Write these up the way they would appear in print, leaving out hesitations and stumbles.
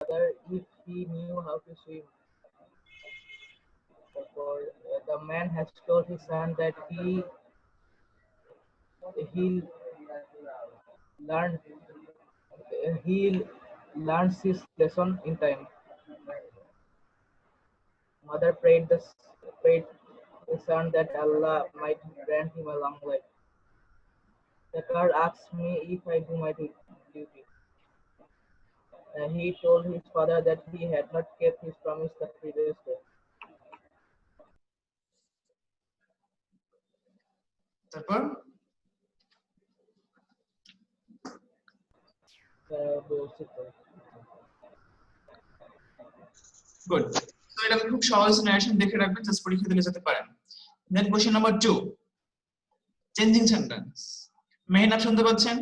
father if he knew how to swim. Therefore, the man has told his son that he learned he learns his lesson in time. Mother prayed the son that Allah might grant him a long life. The card asks me if I do my duty. He told his father that he had not kept his promise the previous day. তারপর good. তো এটা খুব সহজ narration, দেখে রাখবেন, just পরীক্ষা দিলে যেতে পারেন। Then question number 2, changing sentence. Mehnab শুনতে পাচ্ছেন?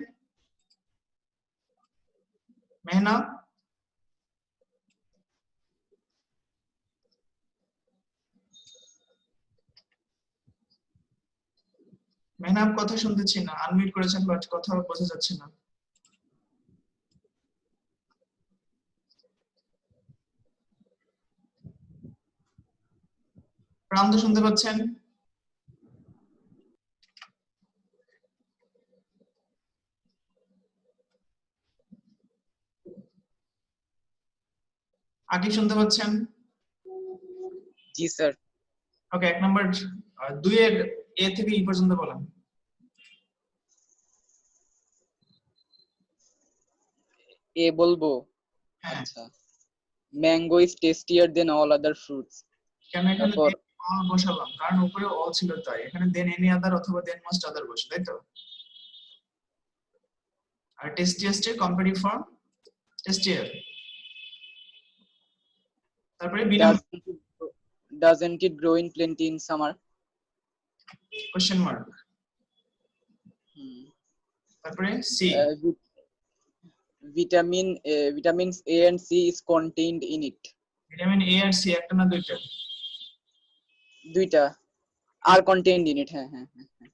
মেহনাব, মেহনাব কথা শুনতেছি না, আনমিউট করেছেন বাট কথা বোঝা যাচ্ছে না। প্রান্ত শুনতে পাচ্ছেন? আকিব শুনতে পাচ্ছেন? জি স্যার। ওকে, 1 নাম্বার 2 এর এ থেকে ই পর্যন্ত বলেন। এ বলবো? আচ্ছা, mango is tastier than all other fruits. কেন এখানে অল বসালাম? কারণ উপরে অল ছিল তাই। এখানে দেন এনি আদার অথবা দেন মোস্ট আদার বসে, তাই তো? আর টেস্টিয়াস্ট এর কম্পারেটিভ ফর্ম টেস্টিয়ার। তারপরে B number, doesn't it grow in plenty in summer? Question mark. তারপরে C, vitamins A and C is contained in it. Vitamin A আর সি একটা না দুইটা? দুইটা are contained in it. হ্যাঁ হ্যাঁ হ্যাঁ।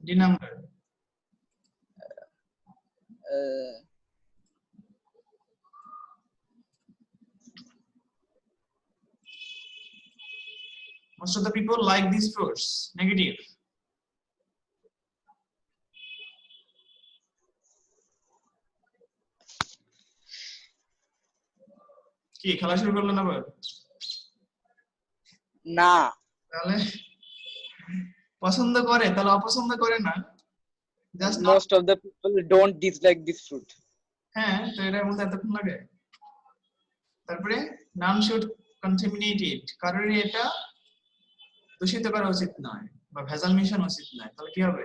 D number, most of the people like these fruits, negative. কি খেলা শুরু করলেন আবার? না, তাহলে পছন্দ করে, তাহলে অপছন্দ করে না, just most of the people don't dislike this fruit. হ্যাঁ, তো এটার মধ্যে এতক্ষণ লাগে। তারপরে none should contaminate it, কারণ এটা দূষিত করা উচিত নয় বা ভেজাল মিশানো উচিত নয়। তাহলে কি হবে?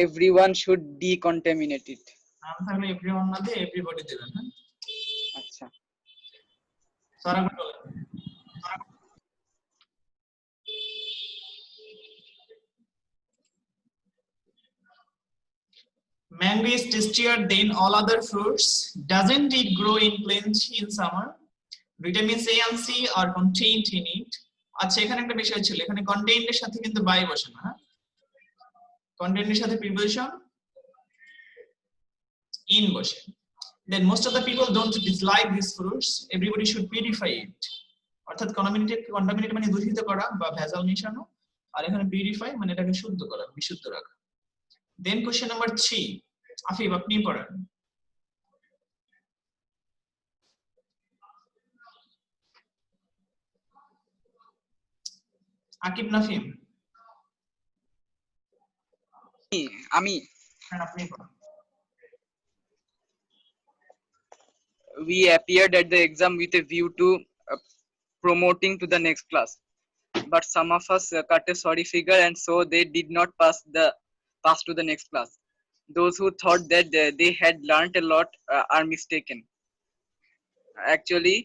everyone should decontaminate it. নাম থাকলে এভরিওয়ান না দিয়ে এভরিবডি দেবেন। হ্যাঁ, আচ্ছা। সারা বলেন। Mango is tastier than all other fruits. Doesn't it grow in plenty in summer? Vitamins A and C are contained in it. আচ্ছা, এখানে একটা বিষয় ছিল, এখানে contained এর সাথে কিন্তু বাই বসে না। হ্যাঁ, contained এর সাথে প্রিপোজিশন in বসে। Then most of the people don't dislike these fruits. Everybody should purify it. অর্থাৎ contaminate মানে দূষিত করা বা ভেজাল মিশানো, আর এখানে purify মানে এটাকে শুদ্ধ করা, বিশুদ্ধ রাখা। Then question number 3, আফিফ আপনি পড়েন। আকিব নাফিম? আমি হ্যাঁ, আপনি পড়েন। we appeared at the exam with a view to promoting to the next class, but some of us cut a sorry figure and so they did not pass to the next class. Those who thought that they had learned a lot are mistaken. Actually,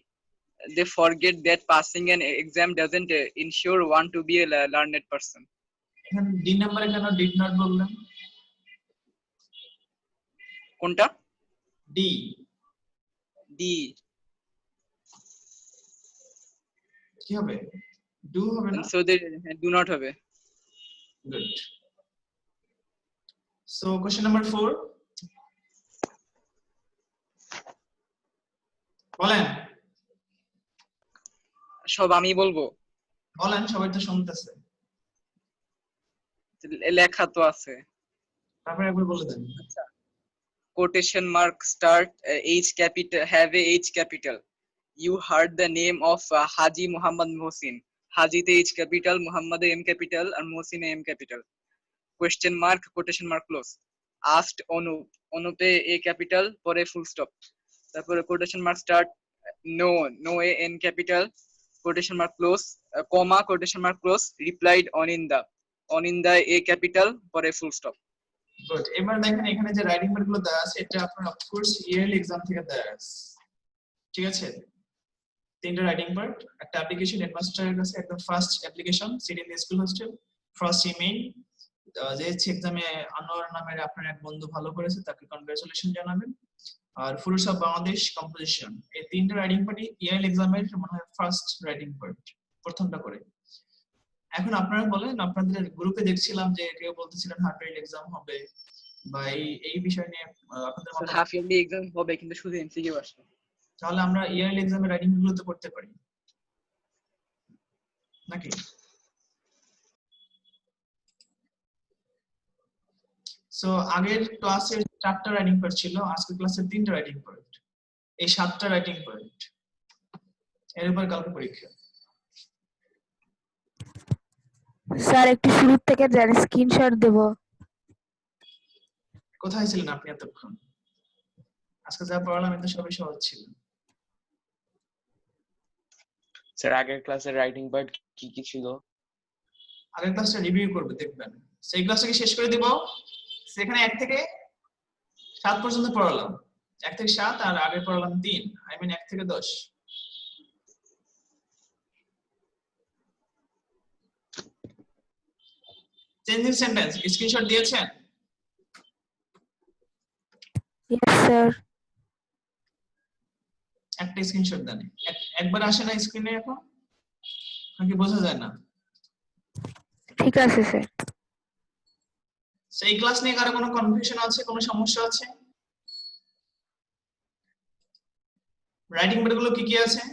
they forget that passing an exam doesn't ensure one to be a learned person. এখানে D নাম্বারে কেন did not বললেন? কোনটা? D. D কি হবে? Do হবে না? so they do not হবে। Good. So question number 4, বলেন সব আমি বলবো, বলেন, সবাই তো শুনতেছে। লেখা তো আছে। তারপরে একবার বলে দেন। Quotation mark start H capital, have a H capital. You heard the name of Haji Muhammad Mohsin. Haji te H capital, Muhammad M capital, and Mohsin M capital. Question mark, quotation mark close. Asked Anup, Anup A capital, pore full stop. তারপরে quotation mark start, no, no A N capital, quotation mark close, comma, quotation mark close. Replied Oninda A capital, pore full stop. Good. এবার দেখেন এখানে যে writing pad গুলো দেওয়া আছে এটা আপনার অফকোর্স ইয়ারলি এক্সাম থেকে দেওয়া আছে, ঠিক আছে? তিনটা রাইটিং প্যাড, একটা অ্যাপ্লিকেশন হেডমাস্টারের কাছে, একদম first application city in school hostel, first email, যে এক্সামে আনোয়ার নামের আপনার এক বন্ধু ভালো করেছে তাকে কনগ্রাচুলেশন জানাবেন, আর ফুরুস অফ বাংলাদেশ কম্পোজিশন। এই তিনটা রাইটিং প্যাডই ইয়ারলি এক্সামের মনে হয় ফার্স্ট রাইটিং প্যাড, প্রথমটা করে। এখন আপনারা বলেন, আপনাদের গ্রুপে দেখছিলাম যে কেউ বলতেছিলেন হাফ ইয়ারলি এক্সাম হবে বা এই বিষয় নিয়ে আপনাদের মত। হাফ ইয়ারলি এক্সাম হবে কিন্তু শুধু এমসিকিউ আসবে। তাহলে আমরা ইয়ারলি এক্সামের রাইটিং গুলো তো করতে পারি নাকি? সো আগের ক্লাসের 4টা রাইটিং প্যাড ছিল, আজকের ক্লাসের 3টা রাইটিং প্যাড, এই 7টা রাইটিং প্যাড। এর উপর কালকে পরীক্ষা। স্যার একটু শুরু থেকে দেন, স্ক্রিনশট দেব। কোথায় ছিলেন আপনি এতক্ষণ? আজকে যা পড়ালাম এটা সবই সহজ ছিল। স্যার আগের ক্লাসের রাইটিং পার্ট কি কি ছিল? আগের ক্লাসটা রিভিউ করবে, দেখবেন। সেই ক্লাসটাকে শেষ করে দিব। সেখানে 1 থেকে 7 পর্যন্ত পড়ালাম, 1 থেকে 7, আর আগে পড়ালাম 3, আই মিন 1 থেকে 10। চেঞ্জিং সেন্টেন্স স্ক্রিনশট দিয়েছেন? Yes sir. একটা স্ক্রিনশট দেন। একবার আসে না স্ক্রিনে এখন, নাকি বোঝা যায় না? ঠিক আছে স্যার। সেই ক্লাস নিয়ে কারো কোনো কনফিউশন আছে, কোনো সমস্যা আছে? রাইটিং প্যাডগুলো কি কি আছে?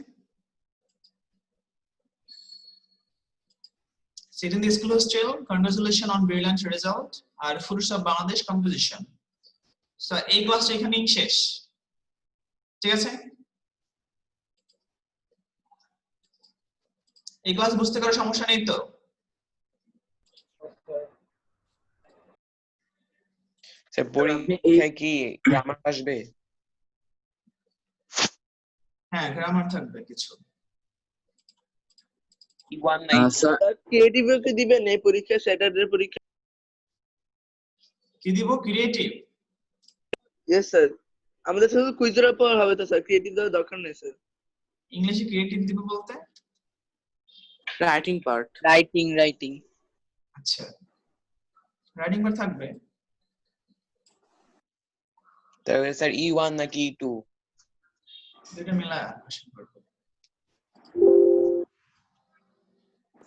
Sit in the school hostel, congratulations on brilliant result, আর ফুরুস অফ বাংলাদেশ কম্পোজিশন। সো এই ক্লাসটা এখানেই শেষ, ঠিক আছে? এই ক্লাস বুঝতে কারো সমস্যা নেই তো? স্যার পরীক্ষায় কি গ্রামার আসবে? হ্যাঁ, গ্রামার থাকবে কিছু। স্যার ক্রিয়েটিভ কে দিবেন এই পরীক্ষা, স্যাটারডে পরীক্ষা? কি দিব? ক্রিয়েটিভ? ইয়েস স্যার, আমাদের শুধু কুইজের উপর হবে তো স্যার, ক্রিয়েটিভ দেওয়ার দরকার নেই স্যার। ইংলিশে ক্রিয়েটিভ দিব বলতে? Writing part. রাইটিং। আচ্ছা, রাইটিং পার্ট থাকবে। তাহলে স্যার E1 নাকি E2? দুটো মিলা আসলে করব।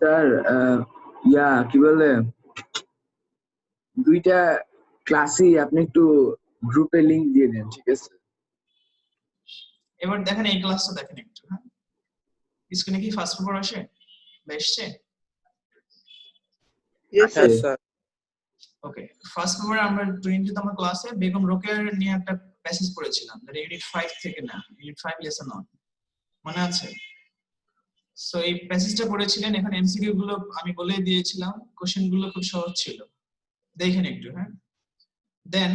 স্যার কি বলে, দুইটা ক্লাসই আপনি একটু গ্রুপে লিংক দিয়ে দেন, ঠিক আছে? এবার দেখেন এই ক্লাসটা দেখেন একটু। হ্যাঁ, স্ক্রিনে কি ফার্স্ট পেপার আসে? বেশছে? Yes sir. ওকে, ফার্স্ট পেপারে আমরা 20তম ক্লাসে বেগম রোকেয়ার নিয়ে একটা প্যাসেজ পড়েছিলাম, যেটা ইউনিট 5 থেকে না, ইউনিট 5 লেসন 1, মনে আছে? সো এই প্যাসেজটা পড়েছিলেন। এখানে এমসিকিউ গুলো আমি বলে দিয়েছিলাম, কোশ্চেন গুলো খুব সহজ ছিল, দেখেন একটু। হ্যাঁ, দেন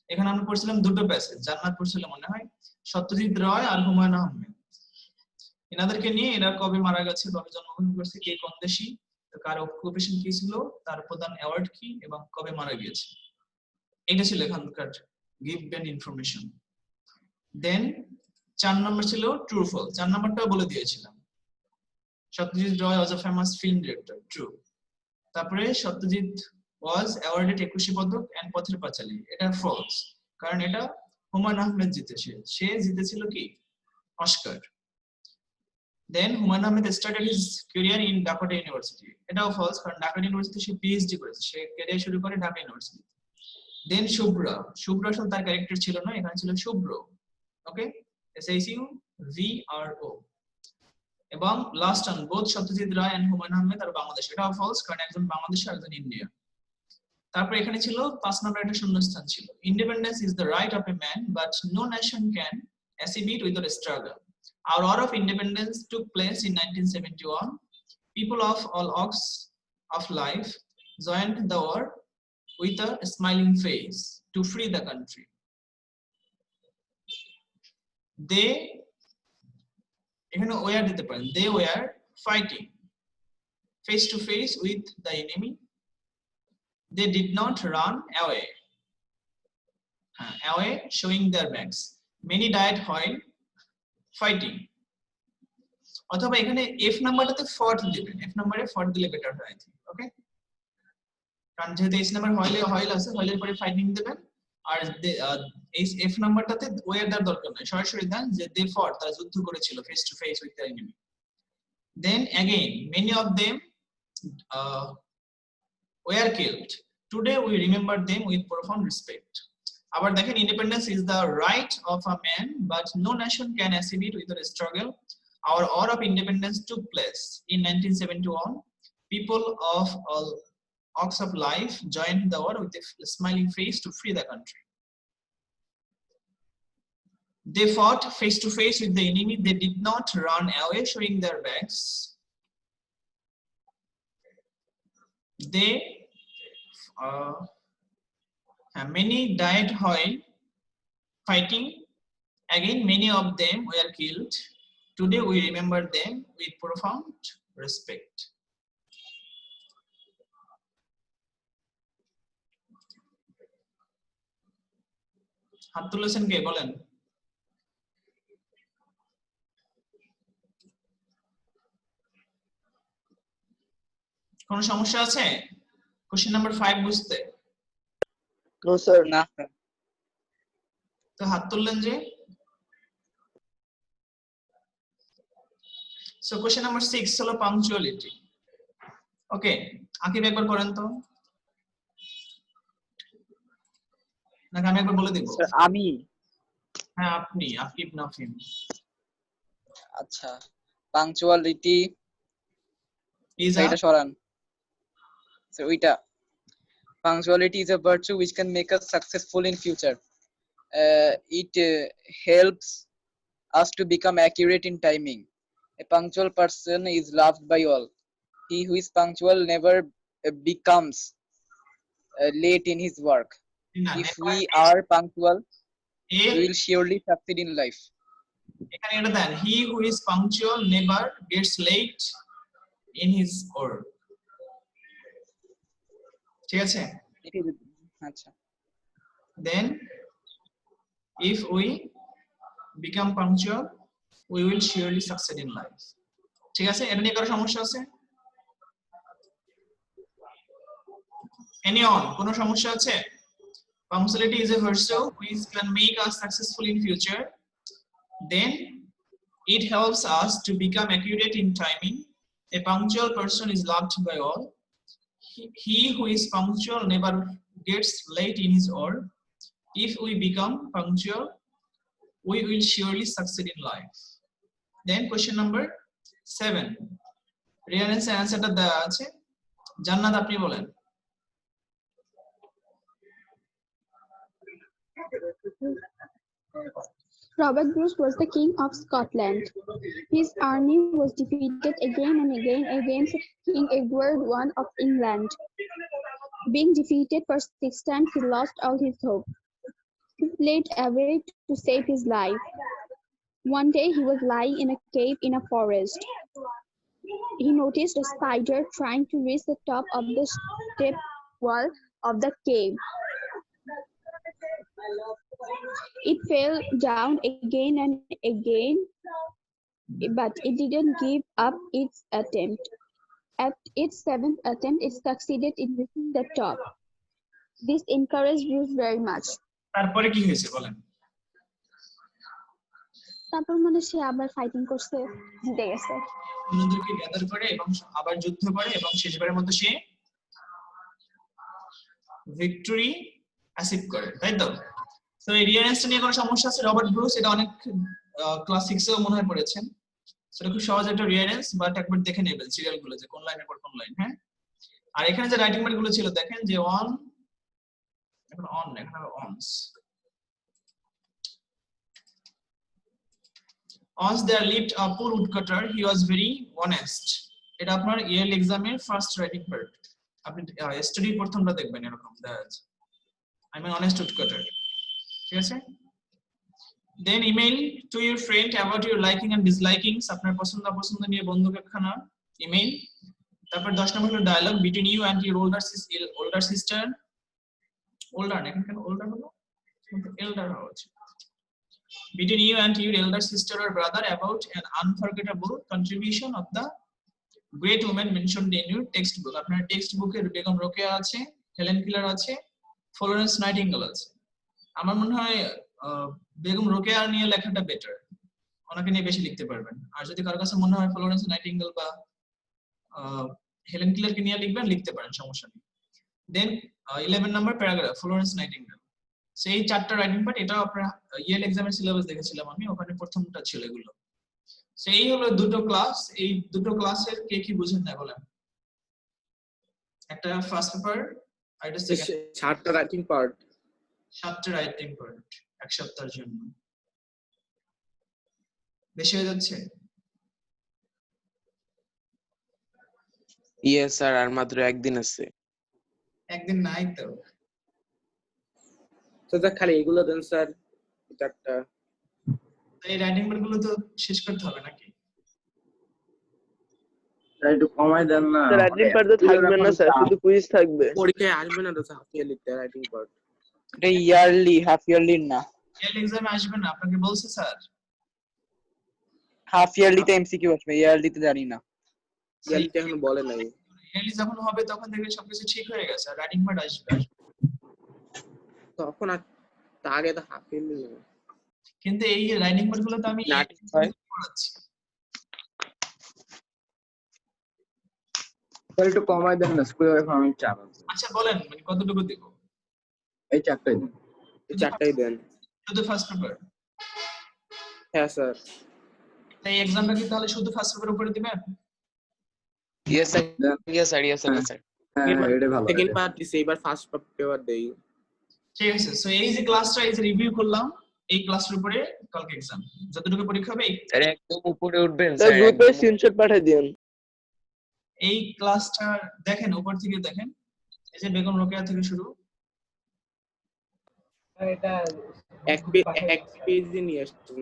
এখানে আমরা পড়ছিলাম দুটো প্যাসেজ, জান্নাত পড়ছিল মনে হয়, সত্যজিৎ রায় আর হুমায়ুন আহমেদ। এনাদেরকে নিয়ে এরা কবে মারা গেছে, কবে জন্মগ্রহণ করেছে, কে কোন দেশি, কার অকুপেশন কি ছিল, তার প্রধান অ্যাওয়ার্ড কি, এবং কবে মারা গিয়েছে। এটা ছিল এখানকার গিভেন ইনফরমেশন। দেন 4 নম্বর ছিল ট্রু ফলস, 4 নম্বরটাও বলে দিয়েছিলাম। Satyajit Ray was a famous film director, true. তারপরে সত্যজিৎ ওয়াজ অ্যাওয়ার্ডেড 21 পদক এন্ড পথের পাঁচালী, এটা ফলস, কারণ এটা হুমায়ুন আহমেদ জিতেছে, সে জিতেছিল কি Oscar. Then Humayun Ahmed started his career in Dhaka university, এটাও ফলস, কারণ ঢাকা ইউনিভার্সিটি সে পিএইচডি করেছে, সে ক্যারিয়ার শুরু করে ঢাকা ইউনিভার্সিটি। দেন শুভ্রা আসলে তার ক্যারেক্টার ছিল না, এখানে ছিল শুভ্র। ওকে, এসআইসিউ VRO এবং last on both Satyajit Ray and Humayun Ahmed আর বাংলাদেশ, এটা ফলস কারণ একজন বাংলাদেশি আর একজন ইন্ডিয়া। তারপর এখানে ছিল 5 নম্বর একটা শূন্যস্থান ছিল, independence is the right of a man but no nation can achieve it without a struggle. Our war of independence took place in 1971. People of all walks of life joined the war with a smiling face to free the country. They এখানে war দিতে পারেন, they were fighting face to face with the enemy. They did not run away. Away showing their backs. Many died while fighting. অথবা এখানে F নাম্বারটাতে fort দিবেন, F নাম্বারে fort দিলে better হয়, ওকে? কারণ যেহেতু এস নাম্বার হয়েল আছে, হয়েলের পরে ফাইটিং দিবেন, আর এই এফ নাম্বারটাতে ওয়ার দেওয়ার দরকার নাই, সরাসরি দেন যে দে ফট, তারা যুদ্ধ করেছিল face to face with the enemy. Then again many of them were killed. Today we remember them with profound respect. আবার দেখেন, independence is the right of a man but no nation can achieve it without a struggle. Our war of independence took place in 1971. People of all walks of life joined the war with a smiling face to free the country. They fought face to face with the enemy. They did not run away showing their backs. They many died while fighting. Again, many of them were killed. Today we remember them with profound respect. হাত তুলেছেন কে বলেন? কোন সমস্যা আছে question number 5 বুঝতে? No sir. না তো হাত তুললেন যে। সো কোশ্চেন নাম্বার 6 হলো পাংচুয়ালিটি। ওকে, আকিব একবার করেন তো, নাকি আমি একবার বলে দেব? স্যার আমি, হ্যাঁ আপনি, আকিব নাফিম। আচ্ছা, পাংচুয়ালিটি ইজ এটা সরান স্যার, ওইটা। Punctuality is a virtue which can make us successful in future. It helps us to become accurate in timing. A punctual person is loved by all. He who is punctual never becomes late in his work. If we are punctual, we will surely succeed in life. এখানে এটা দেন, he who is punctual never gets late in his work. ঠিক আছে? আচ্ছা। Then if we become punctual we will surely succeed in life. ঠিক আছে? এটা নিয়ে কারো সমস্যা আছে? Anyone কোনো সমস্যা আছে? Punctuality is a virtue which can make us successful in future. Then it helps us to become accurate in timing. A punctual person is loved by all. He who is punctual never gets late in his work. If we become punctual, we will surely succeed in life. Then question number 7. Real answer টা দেওয়া আছে। জান্নাত আপনি বলেন। Robert Bruce was the King of Scotland. His army was defeated again and again against King Edward I of England. Being defeated for 6 times, he lost all his hope. He fled away to save his life. One day, he was lying in a cave in a forest. He noticed a spider trying to reach the top of the step wall of the cave. It fell down again and again, but it didn't give up its attempt. At its 7th attempt, it succeeded in reaching the top. This encouraged Bruce very much. তারপরে কি হয়েছে বলেন? তারপর মানে সে আবার fighting করছে, জিতে গেছে। অন্যদেরকে গ্যাদার করে এবং আবার যুদ্ধ করে এবং শেষবারের মতো সে ভিক্টরি অ্যাচিভ করে, তাই তো? তো এই রিয়ারেন্সটা নিয়ে কোনো সমস্যা আছে? রবার্ট ব্রুস এটা অনেক ক্লাস 6 এও মনে হয় পড়েছেন। সেটা খুব সহজ একটা রিয়ারেন্স, বাট একবার দেখে নেবেন সিরিয়াল গুলো যে কোন লাইনের পর কোন লাইন। হ্যাঁ, আর এখানে যে রাইটিং প্যাড গুলো ছিল দেখেন যে অন, এখন অন, এখানে অনস, once there lived a poor woodcutter, he was very honest. এটা আপনার ইয়ারলি এক্সামের ফার্স্ট রাইটিং পার্ট, আপনি স্টাডি প্রথমটা দেখবেন এরকম দেওয়া আছে, I mean honest woodcutter, ঠিক আছে। Then email to your friend about your liking and dislikings, আপনার পছন্দ অপছন্দ নিয়ে বন্ধুকে খানা ইমেইল। তারপর 10 নম্বর হলো dialogue between you and your older sister, older এখন কেন older হলো, elder হওয়া উচিত, between you and your elder sister or brother about an unforgettable contribution of the great woman mentioned in your textbook. আপনার text বুকে বেগম রোকেয়া আছে, Helen Keller আছে, Florence nightingale আছে। আমার মনে হয় বেগম রোকেয়া নিয়ে লেখাটা বেটার, ওনাকে নিয়ে বেশি লিখতে পারবেন। আর যদি কারোর কাছে মনে হয় ফ্লোরেন্স নাইটিঙ্গেল বা হেলেন কিলারকে নিয়ে লিখবেন, লিখতে পারেন, সমস্যা নেই। দেন 11 নম্বর প্যারাগ্রাফ ফ্লোরেন্স নাইটিঙ্গেল। সেই চারটা রাইটিং পার্ট, এটাও আপনার ইয়েল এক্সামের সিলেবাস দেখেছিলাম আমি, ওখানে প্রথমটা ছিল এগুলো। সেই হলো দুটো ক্লাস, এই দুটো ক্লাসের কে কি বুঝেন না বলেন? একটা ফার্স্ট পেপার আর একটা সেকেন্ড। 7টা রাইটিং পার্ট, 7টা রাইটিং পার্ট এক সপ্তাহের জন্য বেশি হয়ে যাচ্ছে? ইয়েস স্যার, আর মাত্র একদিন আছে। একদিন নাই তো স্যার খালি এগুলো দেন স্যার, চারটা। এই রাইটিং পার্ট গুলো তো শেষ করতে হবে নাকি? স্যার একটু কমাই দেন না। স্যার রাইটিং পার্ট তো থাকবে না স্যার, শুধু কুইজ থাকবে। পরীক্ষায় আসবে না তো স্যার, হাফ ইয়ারলিতে রাইটিং পার্ট। এটা ইয়ারলি, হাফ ইয়ারলি না। ইয়েল এক্সামে আসবে না আপনাকে বলছে স্যার? হাফ ইয়ারলিতে এমসিকিউ আসবে, ইয়ারলিতে জানি না। ইয়ারলিতে এখনো বলে নাই। ইয়েলি যখন হবে তখন দেখবে সবকিছু ঠিক হয়ে গেছে, আর রাইটিং পার্ট আসবে। তখন আর তার আগে তো হাফ ইয়ারলি না। কিন্তু এই রাইটিং পার্ট গুলো তো আমি নাটক হয়। পড়াচ্ছি। স্যার একটু কমাই দেন না, স্কুলে এখন আমি চাপ আছে। আচ্ছা বলেন মানে কতটুকু দেব? এই চারটাই দেন। এই চারটাই দেন। শুধু ফার্স্ট পেপার? হ্যাঁ স্যার। তাই এক্সামটা কি তাহলে শুধু ফার্স্ট পেপার উপরে দিবেন? Yes sir, yes sir, yes sir, sir. হ্যাঁ এটা ভালো। সেকেন্ড পার্ট দিছি, এবার ফার্স্ট পেপার দেই। ঠিক আছে। সো এই যে ক্লাসটা এই যে রিভিউ করলাম, এই ক্লাসের উপরে কালকে এক্সাম, যতটুকু পরীক্ষা হবে স্যার একদম উপরে উঠবেন স্যার স্যার, গ্রুপে স্ক্রিনশট পাঠিয়ে দিন। এই ক্লাসটা দেখেন, উপর থেকে দেখেন, এই যে বেগম রোকেয়া থেকে শুরু। এটা এক পেজে নিয়ে আসছি।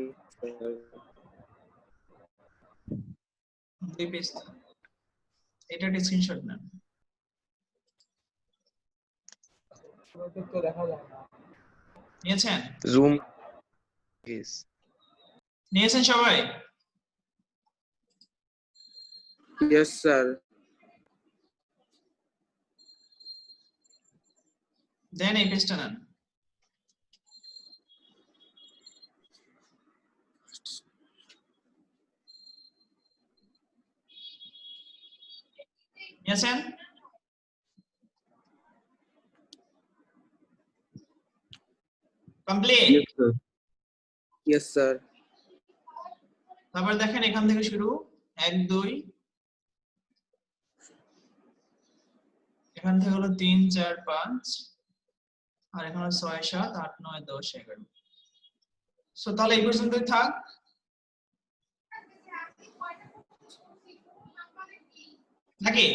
দুই পেজ, এটা একটা স্ক্রিনশট নেন। তো দেখা যায় না। নিয়েছেন? Zoom please. নিয়েছেন সবাই? Yes sir. দেন এই পেজটা নেন। নিয়েছেন? কমপ্লিট? Yes sir. তারপর দেখেন এখান থেকে শুরু 1 2, এখান থেকে হলো 3 4 5, আর এখানে 6 7 8 9 10 11। সো তাহলে এই পর্যন্তই থাক। নাকি?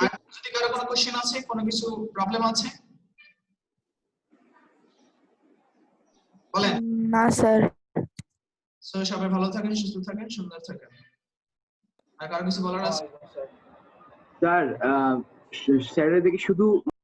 আর যদি কারো কোনো কোশ্চেন আছে, কোনো কিছু প্রবলেম আছে বলেন। না স্যার। সো সবাই ভালো থাকেন, সুস্থ থাকেন, সুন্দর থাকেন। আর কারো কিছু বলার আছে? স্যার স্যারের দিকে শুধু